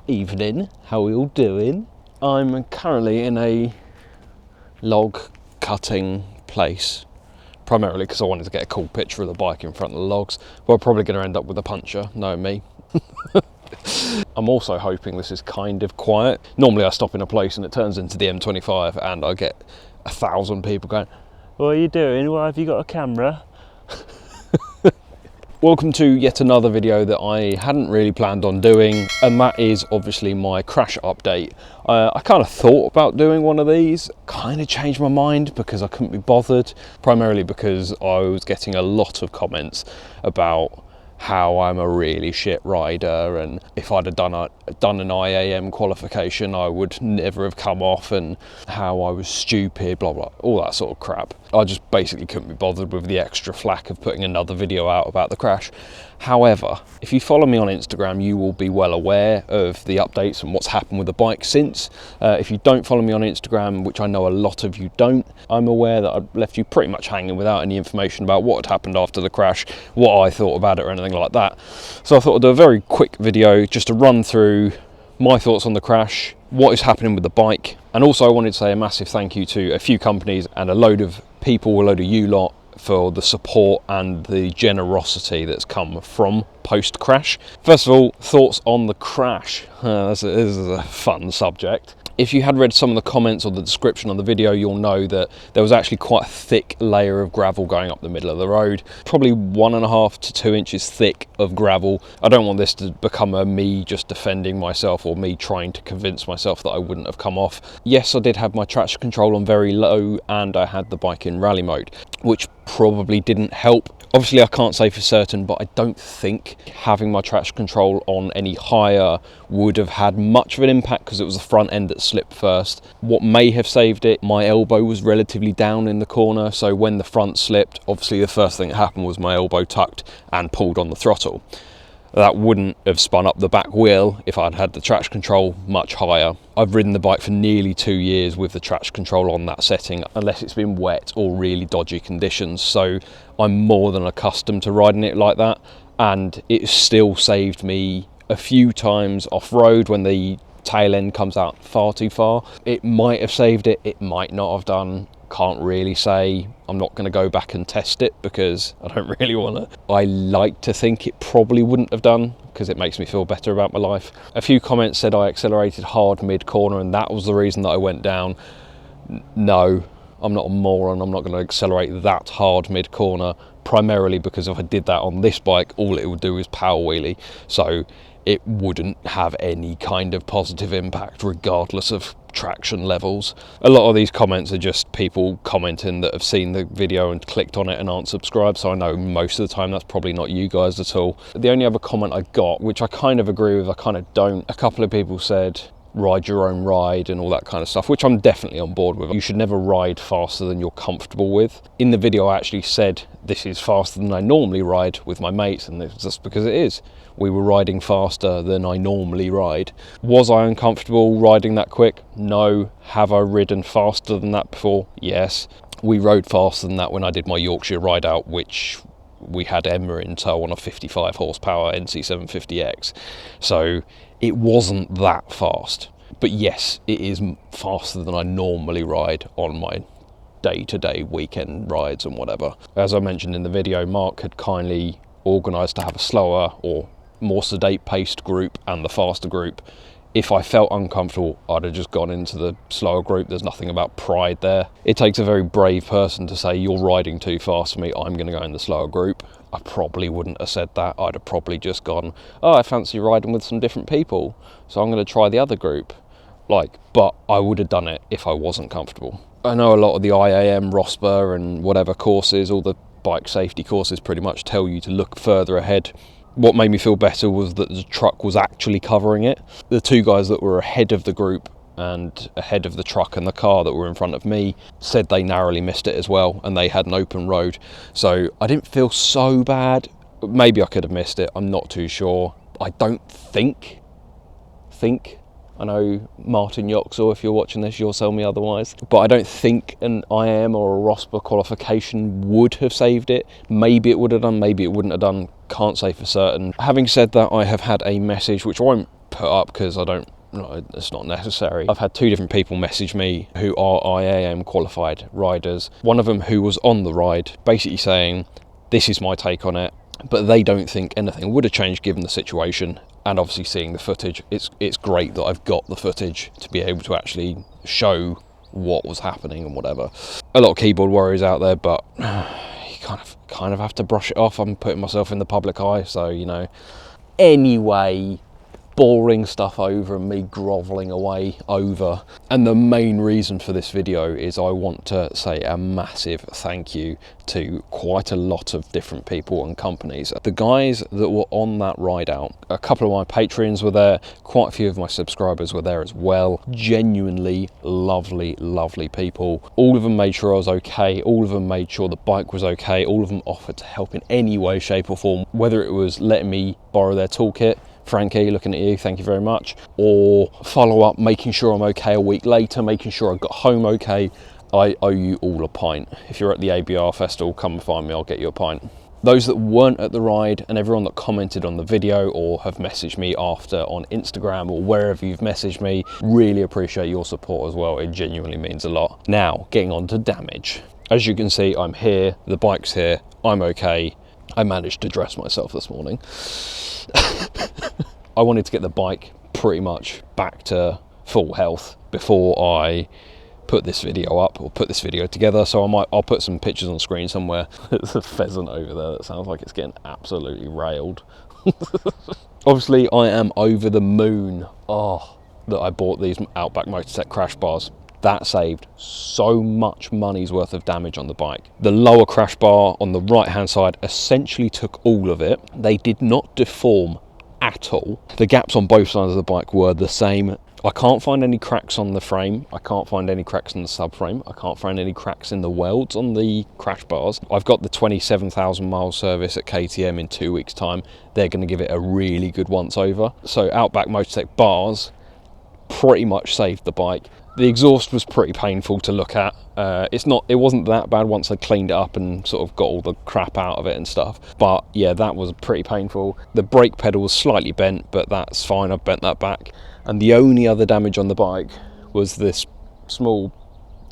Evening, how are we all doing? I'm currently in a log cutting place, primarily because I wanted to get a cool picture of the bike in front of the logs. We're probably going to end up with a puncher, knowing me. I'm also hoping this is kind of quiet. Normally I stop in a place and it turns into the M25 and I get 1,000 people going, "What are you doing? Why have you got a camera?" Welcome to yet another video that I hadn't really planned on doing, and that is obviously my crash update. I kind of thought about doing one of these, kind of changed my mind because I couldn't be bothered, primarily because I was getting a lot of comments about how I'm a really shit rider, and if I'd have done an IAM qualification I would never have come off, and how I was stupid, blah blah, all that sort of crap. I just basically couldn't be bothered with the extra flack of putting another video out about the crash. However, if you follow me on Instagram, you will be well aware of the updates and what's happened with the bike since. If you don't follow me on Instagram, which I know a lot of you don't, I'm aware that I've left you pretty much hanging without any information about what had happened after the crash, what I thought about it or anything like that. So I thought I'd do a very quick video just to run through my thoughts on the crash, what is happening with the bike, and also I wanted to say a massive thank you to a few companies and a load of people, a load of you lot, for the support and the generosity that's come from post-crash. First of all, thoughts on the crash. This is a fun subject. If you had read some of the comments or the description on the video, you'll know that there was actually quite a thick layer of gravel going up the middle of the road, probably 1.5 to 2 inches thick of gravel. I don't want this to become a me just defending myself or me trying to convince myself that I wouldn't have come off. Yes, I did have my traction control on very low and I had the bike in rally mode, which probably didn't help. Obviously I can't say for certain, but I don't think having my traction control on any higher would have had much of an impact because it was the front end that slipped first. What may have saved it, my elbow was relatively down in the corner, so when the front slipped, obviously the first thing that happened was my elbow tucked and pulled on the throttle. That wouldn't have spun up the back wheel if I'd had the traction control much higher. I've ridden the bike for nearly 2 years with the traction control on that setting, unless it's been wet or really dodgy conditions. So I'm more than accustomed to riding it like that, and it still saved me a few times off-road when the tail end comes out far too far. It might have saved it, it might not have done. Can't really say. I'm not going to go back and test it because I don't really want to. I like to think it probably wouldn't have done because it makes me feel better about my life. A few comments said I accelerated hard mid-corner and that was the reason that I went down. No, I'm not a moron. I'm not going to accelerate that hard mid-corner, primarily because if I did that on this bike, all it would do is power wheelie. So it wouldn't have any kind of positive impact regardless of traction levels. A lot of these comments are just people commenting that have seen the video and clicked on it and aren't subscribed, so I know most of the time that's probably not you guys at all. The only other comment I got, which I kind of agree with, I kind of don't, a couple of people said ride your own ride and all that kind of stuff, which I'm definitely on board with. You should never ride faster than you're comfortable with. In the video I actually said this is faster than I normally ride with my mates, and it's just because it is. We were riding faster than I normally ride. Was I uncomfortable riding that quick? No. Have I ridden faster than that before? Yes. We rode faster than that when I did my Yorkshire ride out, which we had Emma in tow on a 55 horsepower NC750X. So it wasn't that fast. But yes, it is faster than I normally ride on my day-to-day weekend rides and whatever. As I mentioned in the video, Mark had kindly organised to have a slower or more sedate paced group and the faster group. If I felt uncomfortable, I'd have just gone into the slower group. There's nothing about pride there. It takes a very brave person to say, you're riding too fast for me, I'm going to go in the slower group. I probably wouldn't have said that. I'd have probably just gone, oh, I fancy riding with some different people, so I'm going to try the other group. But I would have done it if I wasn't comfortable. I know a lot of the IAM, ROSPA and whatever courses, all the bike safety courses pretty much tell you to look further ahead. What made me feel better was that the truck was actually covering it. The two guys that were ahead of the group and ahead of the truck and the car that were in front of me said they narrowly missed it as well, and they had an open road. So I didn't feel so bad. Maybe I could have missed it, I'm not too sure. I don't think. I know Martin Yoxall, if you're watching this, you'll tell me otherwise. But I don't think an IAM or a ROSPA qualification would have saved it. Maybe it would have done, maybe it wouldn't have done. Can't say for certain. Having said that, I have had a message, which I won't put up because it's not necessary. I've had 2 different people message me who are IAM qualified riders. One of them who was on the ride, basically saying, this is my take on it, but they don't think anything would have changed given the situation. And obviously seeing the footage, it's great that I've got the footage to be able to actually show what was happening and whatever. A lot of keyboard warriors out there, but you kind of have to brush it off. I'm putting myself in the public eye, so, you know. Anyway, boring stuff over and me groveling away over. And the main reason for this video is I want to say a massive thank you to quite a lot of different people and companies. The guys that were on that ride out, a couple of my Patreons were there, quite a few of my subscribers were there as well. Genuinely lovely, lovely people. All of them made sure I was okay. All of them made sure the bike was okay. All of them offered to help in any way, shape or form, whether it was letting me borrow their toolkit. Frankie, looking at you, thank you very much. Or follow up, making sure I'm okay a week later, making sure I got home okay. I owe you all a pint. If you're at the ABR festival, come and find me, I'll get you a pint. Those that weren't at the ride and everyone that commented on the video or have messaged me after on Instagram or wherever you've messaged me, really appreciate your support as well. It genuinely means a lot. Now, getting on to damage. As you can see, I'm here, the bike's here, I'm okay. I managed to dress myself this morning. I wanted to get the bike pretty much back to full health before I put this video up or put this video together, so I'll put some pictures on screen somewhere. There's a pheasant over there that sounds like it's getting absolutely railed. Obviously I am over the moon that I bought these Outback Motortech crash bars. That saved so much money's worth of damage on the bike. The lower crash bar on the right hand side essentially took all of it. They did not deform at all. The gaps on both sides of the bike were the same. I can't find any cracks on the frame. I can't find any cracks in the subframe. I can't find any cracks in the welds on the crash bars. I've got the 27,000 mile service at KTM in 2 weeks time. They're going to give it a really good once over. So Outback Motortech bars pretty much saved the bike. The exhaust was pretty painful to look at. It wasn't that bad once I cleaned it up and sort of got all the crap out of it and stuff. But yeah, that was pretty painful. The brake pedal was slightly bent, but that's fine. I've bent that back. And the only other damage on the bike was this small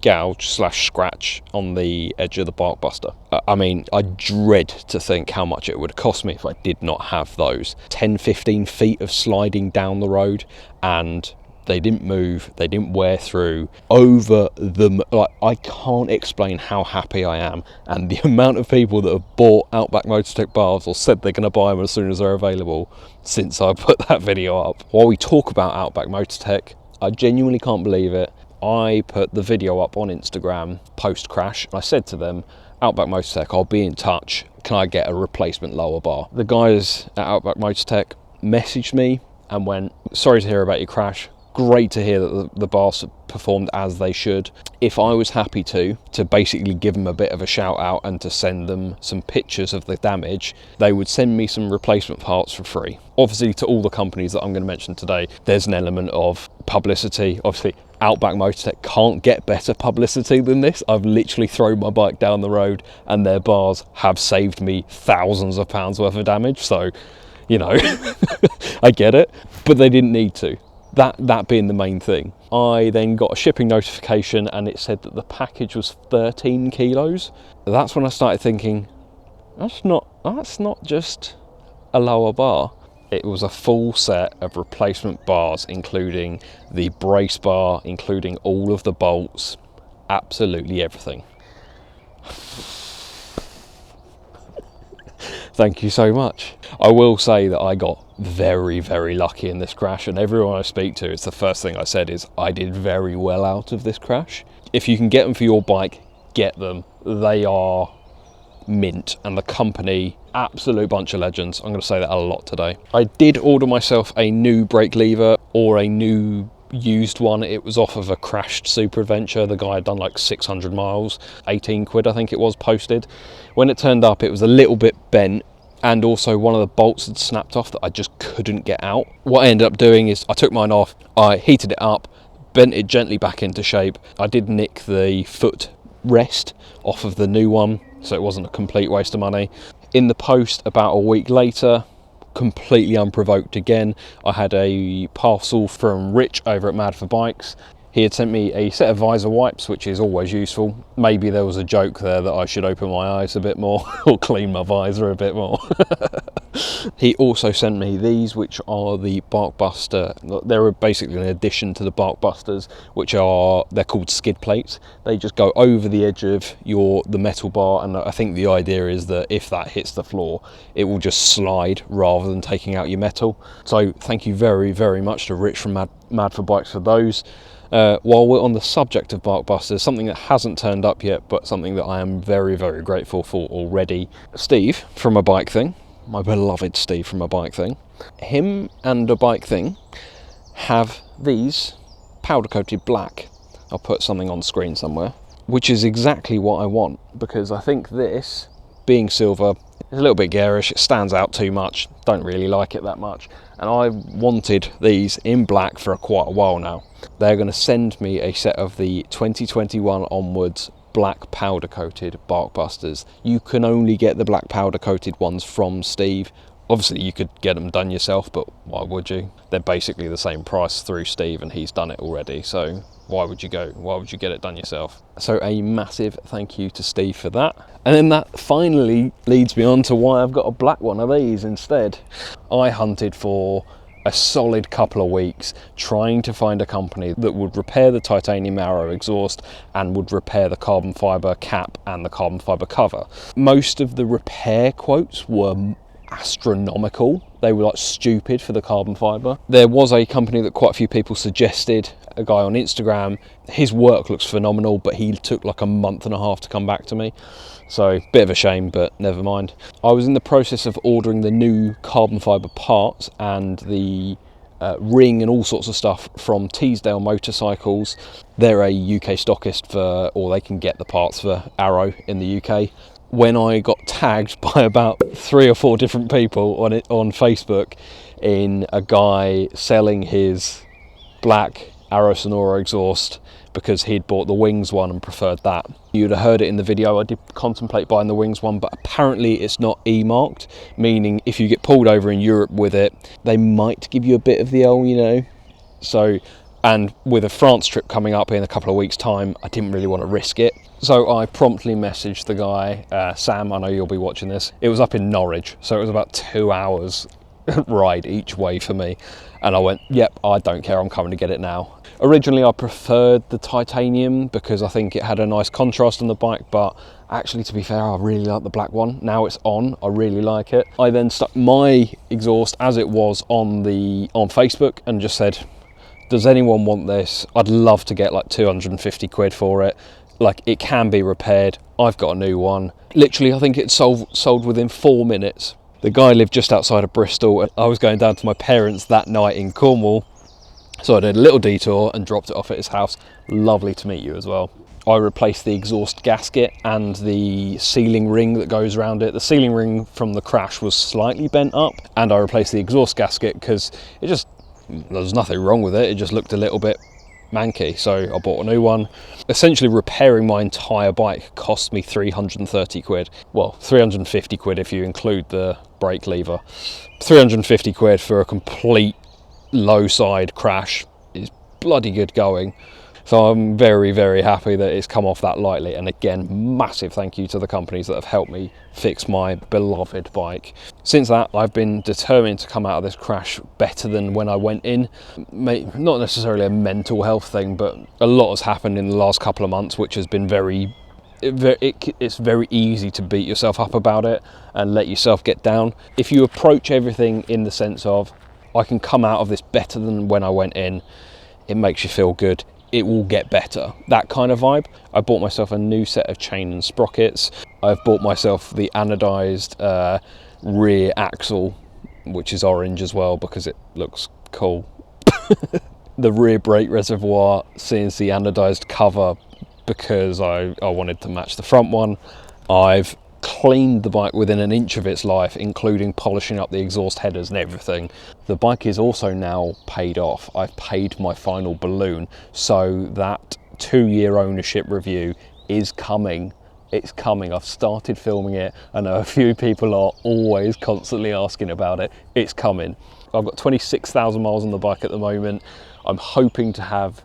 gouge / scratch on the edge of the bark buster. I mean, I dread to think how much it would cost me if I did not have those. 10-15 feet of sliding down the road, and they didn't move, they didn't wear through over them. Like, I can't explain how happy I am, and the amount of people that have bought Outback Motortech bars or said they're going to buy them as soon as they're available since I put that video up. While we talk about Outback Motortech, I genuinely can't believe it. I put the video up on Instagram post crash. I said to them, Outback Motortech, I'll be in touch. Can I get a replacement lower bar? The guys at Outback Motortech messaged me and went, sorry to hear about your crash. Great to hear that the bars performed as they should. If I was happy to basically give them a bit of a shout out and to send them some pictures of the damage, they would send me some replacement parts for free. Obviously, to all the companies that I'm going to mention today, there's an element of publicity. Obviously, Outback Motortech can't get better publicity than this. I've literally thrown my bike down the road and their bars have saved me thousands of pounds worth of damage. So, you know, I get it, but they didn't need to. That being the main thing. I then got a shipping notification and it said that the package was 13 kilos. That's when I started thinking, that's not just a lower bar. It was a full set of replacement bars, including the brace bar, including all of the bolts, absolutely everything. Thank you so much. I will say that I got very, very lucky in this crash, and everyone I speak to, it's the first thing I said is I did very well out of this crash. If you can get them for your bike, get them. They are mint, and the company, absolute bunch of legends. I'm going to say that a lot today. I did order myself a new brake lever, or a new used one. It was off of a crashed Super Adventure. The guy had done like 600 miles, 18 quid I think it was posted. When it turned up, it was a little bit bent, and also one of the bolts had snapped off that I just couldn't get out. What I ended up doing is I took mine off, I heated it up, bent it gently back into shape. I did nick the foot rest off of the new one, so it wasn't a complete waste of money. In the post about a week later, completely unprovoked again. I had a parcel from Rich over at Mad for Bikes. He had sent me a set of visor wipes, which is always useful. Maybe there was a joke there that I should open my eyes a bit more or clean my visor a bit more. He also sent me these, which are the Barkbuster. They're basically an addition to the Barkbusters, they're called skid plates. They just go over the edge of the metal bar, and I think the idea is that if that hits the floor, it will just slide rather than taking out your metal. So thank you very, very much to Rich from Mad for Bikes for those. While we're on the subject of Barkbusters, something that hasn't turned up yet, but something that I am very, very grateful for already. Steve from A Bike Thing, my beloved Steve from A Bike Thing, him and A Bike Thing have these powder coated black. I'll put something on screen somewhere, which is exactly what I want, because I think this, being silver, is a little bit garish, it stands out too much, don't really like it that much, and I've wanted these in black for quite a while now. They're going to send me a set of the 2021 onwards black powder coated Barkbusters. You can only get the black powder coated ones from Steve. Obviously you could get them done yourself, but why would you? They're basically the same price through Steve, and he's done it already, so why would you get it done yourself? So a massive thank you to Steve for that. And then that finally leads me on to why I've got a black one of these instead. I hunted for a solid couple of weeks trying to find a company that would repair the titanium arrow exhaust and would repair the carbon fibre cap and the carbon fibre cover. Most of the repair quotes were astronomical. They were like stupid for the carbon fibre. There was a company that quite a few people suggested, a guy on Instagram. His work looks phenomenal, but he took like a month and a half to come back to me. So bit of a shame, but never mind. I was in the process of ordering the new carbon fibre parts and the ring and all sorts of stuff from Teesdale Motorcycles. They're a UK stockist or they can get the parts for Arrow in the UK. When I got tagged by about 3 or 4 different people on Facebook in a guy selling his black Arrow Sonora exhaust because he'd bought the Wings one and preferred that. You'd have heard it in the video, I did contemplate buying the Wings one, but apparently it's not E-marked, meaning if you get pulled over in Europe with it, they might give you a bit of the L, you know. So, and with a France trip coming up in a couple of weeks' time, I didn't really want to risk it. So I promptly messaged the guy, Sam, I know you'll be watching this. It was up in Norwich, so it was about 2 hours ride each way for me. And I went, yep, I don't care, I'm coming to get it now. Originally I preferred the titanium because I think it had a nice contrast on the bike, but actually, to be fair, I really like the black one. Now it's on, I really like it. I then stuck my exhaust as it was on Facebook and just said, does anyone want this? I'd love to get like 250 quid for it. Like, it can be repaired. I've got a new one. Literally, I think it sold within 4 minutes. The guy lived just outside of Bristol, and I was going down to my parents that night in Cornwall. So I did a little detour and dropped it off at his house. Lovely to meet you as well. I replaced the exhaust gasket and the sealing ring that goes around it. The sealing ring from the crash was slightly bent up, and I replaced the exhaust gasket because there was nothing wrong with it. It just looked a little bit manky, so I bought a new one. Essentially repairing my entire bike cost me 330 quid. Well, 350 quid if you include the brake lever. 350 quid for a complete low side crash is bloody good going. So I'm very, very happy that it's come off that lightly. And again, massive thank you to the companies that have helped me fix my beloved bike. Since that, I've been determined to come out of this crash better than when I went in. Not necessarily a mental health thing, but a lot has happened in the last couple of months, which has been it's very easy to beat yourself up about it and let yourself get down. If you approach everything in the sense of, I can come out of this better than when I went in, it makes you feel good. It will get better, that kind of vibe. I bought myself a new set of chain and sprockets. I've bought myself the anodized rear axle, which is orange as well because it looks cool. The rear brake reservoir CNC anodized cover because I wanted to match the front one. I've cleaned the bike within an inch of its life, including polishing up the exhaust headers and everything. The bike is also now paid off. I've paid my final balloon, so that 2-year ownership review is coming it's coming. I've started filming it. I know a few people are always constantly asking about it. It's coming. I've got 26,000 miles on the bike at the moment. I'm hoping to have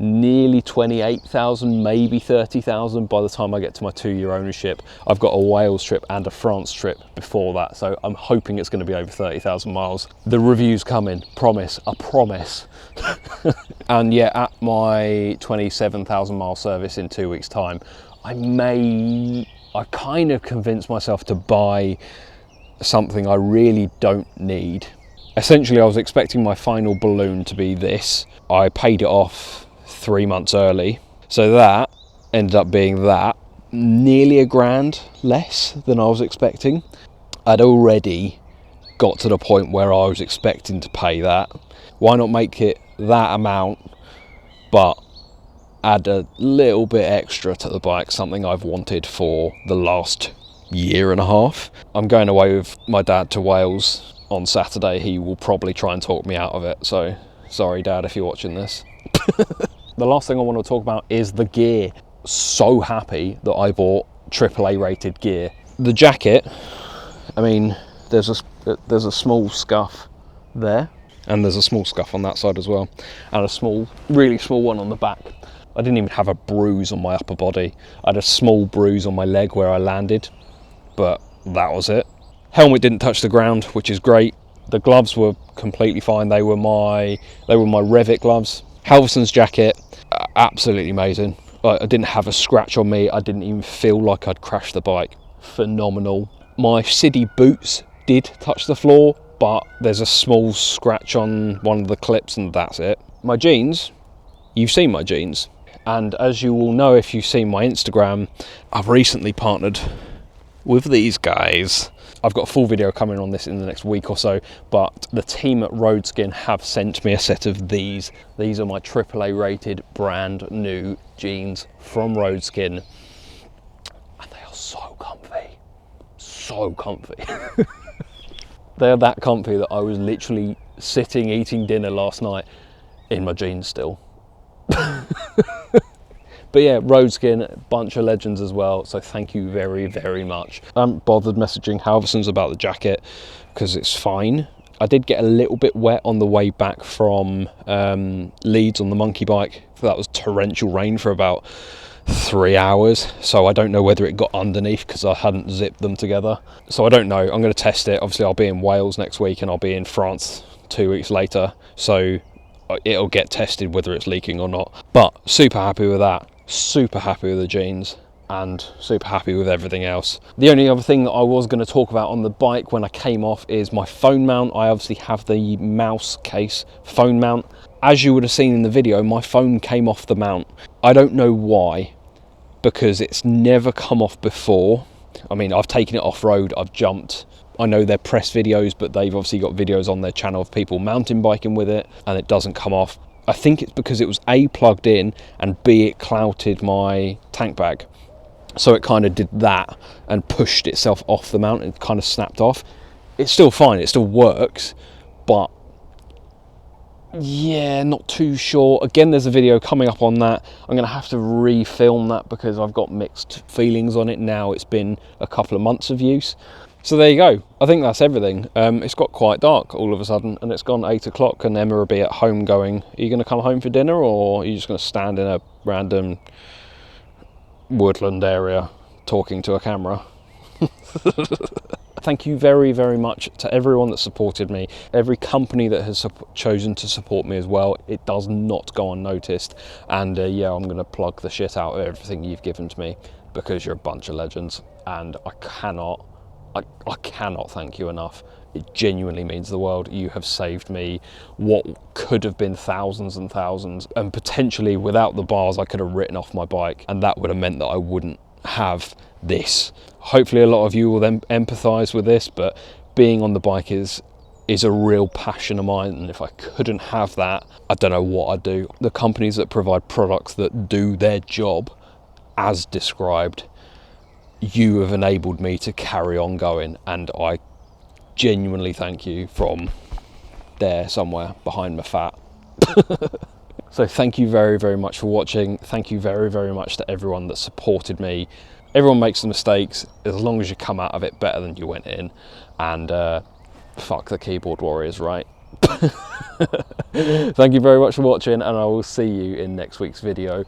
nearly 28,000, maybe 30,000 by the time I get to my 2-year ownership. I've got a Wales trip and a France trip before that, so I'm hoping it's going to be over 30,000 miles. The review's coming, promise, I promise. And yeah, at my 27,000 mile service in 2 weeks time, I kind of convinced myself to buy something I really don't need. Essentially, I was expecting my final balloon to be this. I paid it off 3 months early, so that ended up being that, nearly £1,000 less than I was expecting. I'd already got to the point where I was expecting to pay that. Why not make it that amount but add a little bit extra to the bike, something I've wanted for the last 1.5 years. I'm going away with my dad to Wales on Saturday. He will probably try and talk me out of it, so sorry Dad if you're watching this. The last thing I want to talk about is the gear. So happy that I bought AAA rated gear. The jacket, I mean, there's a small scuff there, and there's a small scuff on that side as well, and a small, really small one on the back. I didn't even have a bruise on my upper body. I had a small bruise on my leg where I landed, but that was it. Helmet didn't touch the ground, which is great. The gloves were completely fine. They were my Revit gloves. Halvarssons jacket, absolutely amazing. I didn't have a scratch on me. I didn't even feel like I'd crashed the bike. Phenomenal. My Sidi boots did touch the floor, but there's a small scratch on one of the clips and that's it. My jeans, you've seen my jeans. And as you will know if you've seen my Instagram, I've recently partnered with these guys. I've got a full video coming on this in the next week or so, but the team at Roadskin have sent me a set of these. These are my AAA rated brand new jeans from Roadskin, and they are so comfy, so comfy. They're that comfy that I was literally sitting eating dinner last night in my jeans still. But yeah, Roadskin, bunch of legends as well, so thank you very, very much. I haven't bothered messaging Halvarssons about the jacket because it's fine. I did get a little bit wet on the way back from Leeds on the monkey bike. That was torrential rain for about 3 hours, so I don't know whether it got underneath because I hadn't zipped them together. So I don't know, I'm going to test it. Obviously I'll be in Wales next week and I'll be in France 2 weeks later, so it'll get tested whether it's leaking or not. But super happy with that. Super happy with the jeans and super happy with everything else. The only other thing that I was going to talk about on the bike when I came off is my phone mount. I obviously have the mouse case phone mount. As you would have seen in the video, my phone came off the mount. I don't know why, because it's never come off before. I mean, I've taken it off road, I've jumped. I know they're press videos, but they've obviously got videos on their channel of people mountain biking with it and it doesn't come off. I think it's because it was A, plugged in, and B, it clouted my tank bag. So it kind of did that and pushed itself off the mount and kind of snapped off. It's still fine, it still works, but yeah, not too sure. Again, there's a video coming up on that. I'm going to have to refilm that because I've got mixed feelings on it now. It's been a couple of months of use. So there you go. I think that's everything. It's got quite dark all of a sudden and it's gone 8 o'clock and Emma will be at home going, are you going to come home for dinner or are you just going to stand in a random woodland area talking to a camera? Thank you very, very much to everyone that supported me, every company that has chosen to support me as well. It does not go unnoticed. And yeah, I'm going to plug the shit out of everything you've given to me because you're a bunch of legends and I cannot thank you enough. It genuinely means the world. You have saved me what could have been thousands and thousands, and potentially without the bars I could have written off my bike and that would have meant that I wouldn't have this. Hopefully a lot of you will then empathise with this, but being on the bike is a real passion of mine, and if I couldn't have that, I don't know what I'd do. The companies that provide products that do their job as described, you have enabled me to carry on going, and I genuinely thank you from there somewhere behind my fat. So thank you very, very much for watching. Thank you very, very much to everyone that supported me Everyone makes mistakes, as long as you come out of it better than you went in. And fuck the keyboard warriors, right? Thank you very much for watching, and I will see you in next week's video.